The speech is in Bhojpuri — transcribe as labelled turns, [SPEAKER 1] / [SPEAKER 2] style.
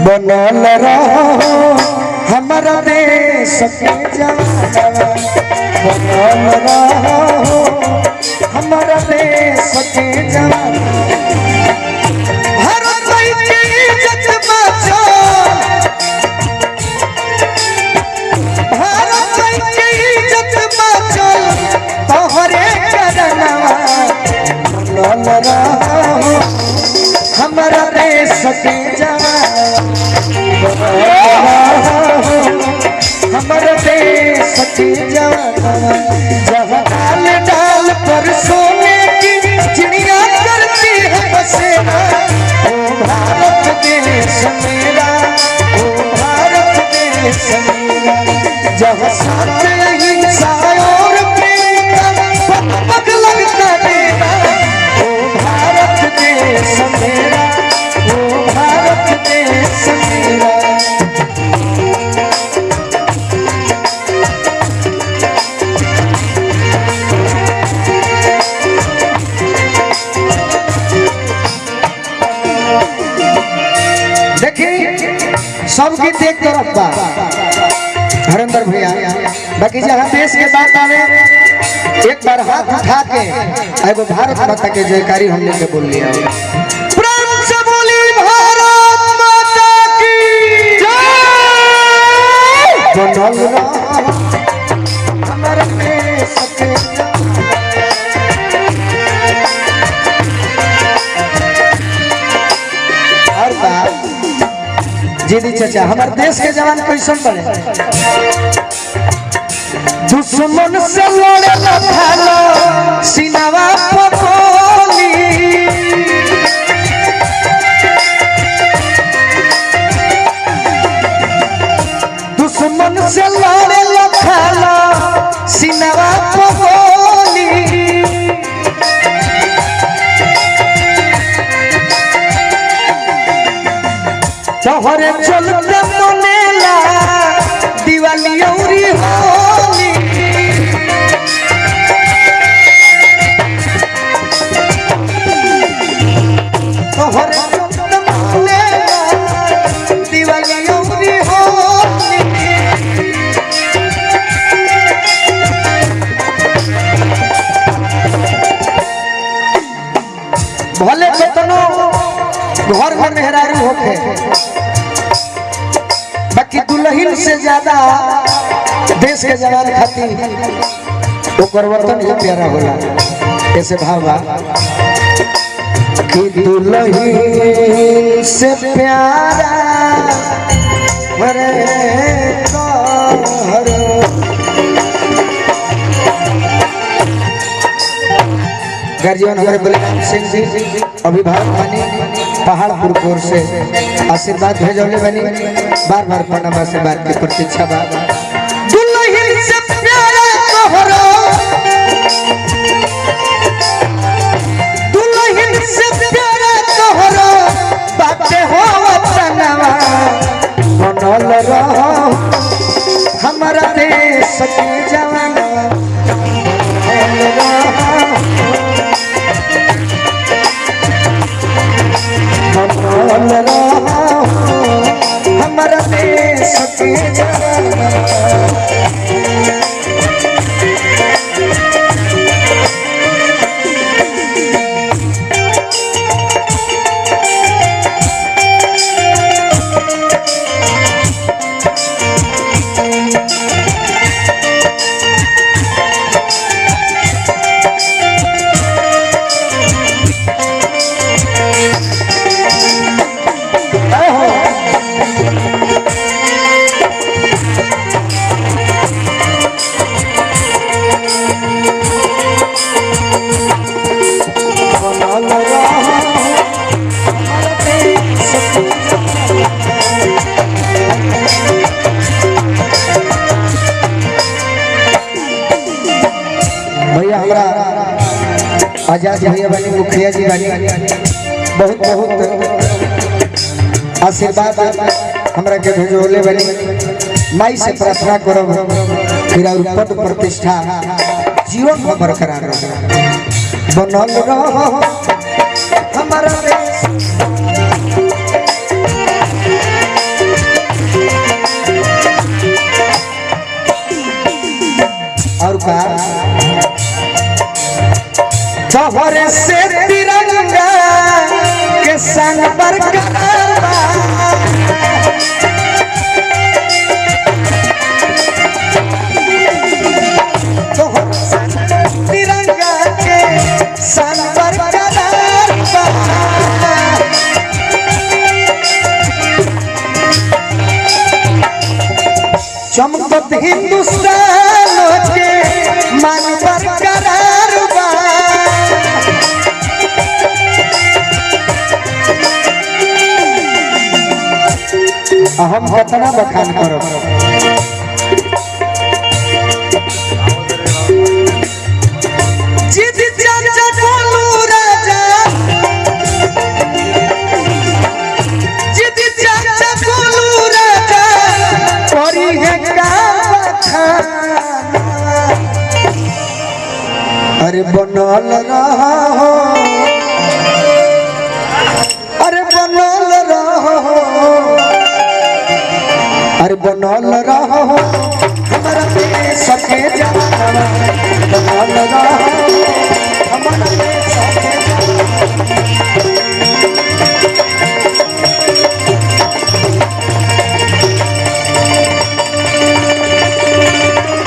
[SPEAKER 1] बनल रहो हमारा देश के जवान बनल रहो हमारा देश के जवान भारत की इज्जत बचाओ भारत की इज्जत बचाओ तोहरे करनवा बनल रहो हमारा देश के जवान हमारे देश की जवान जहाँ डाल डाल पर सोने की चिड़िया करती है बसेरा ओ भारत देश मेरा ओ भारत देश मेरा जहाँ साथ अहिंसा और प्रेम का पग लगता मेरा ओ भारत देश मेरा ओ भारत देश मेरा सब गीत एक तरफ बा हरेंद्र भैया बाकी जहाँ देश के बात आवे एक बार हाथ उठा के एगो भारत माता के जयकारी हम लेके बोल लिया प्रेम से बोली भारत माता की जय बनल हमारे देश के हर बात जी चाचा हमारे देश के जवान कैसन बने दुश्मन से लड़े न भालो सीनावा पकोली दुश्मन से लड़े न भालो सीनावा पकोली तोहरे चलते मनेला दिवाली औरी होली तोहरे चलते मनेला दिवाली औरी होली भले केतनो घर में मेहरारू होके बाकी दुल्हन से ज्यादा देश के जवान खातिर ओकर वतन ही प्यारा होला ऐसे भावा कि दुल्हन से प्यारा मरे तोहर गार्जियन हमारे बलिराम सिंह जी अभिभावक बनी पहाड़पुर कोर से आशीर्वाद भेजौले बनी बार बार प्रणाम आशीर्वाद की प्रतीक्षा बा दुल्हन से प्यारा तोहरो दुल्हन से प्यारा तोहरो बाटे हो वतनवा बनल रहो हमारा देश के जवान बनल रहो हमारा देश के जवान आजाद भैया बनी मुखिया जी बनी बहुत बहुत आशीर्वाद हमरा के भेजोले बनी माई से प्रार्थना करो फिर और पद प्रतिष्ठा जीवन में बरकरार रहे। बनल रहो हमारा देश। और का तोहरे से तिरंगा के संग बरकरार बा। तोहरे से तिरंगा के संग बरकरार बा। चमकत हिंदुस्तान के मान बरकरार बा। हम कितना बखान करब। जिद चाचा बोलू राजा, जिद चाचा बोलू राजा, करी है का बखान। अरे बनल रहो, अरे बनल रहो, अरे बनल रहो हमारा देश के जवान, बनल रहो।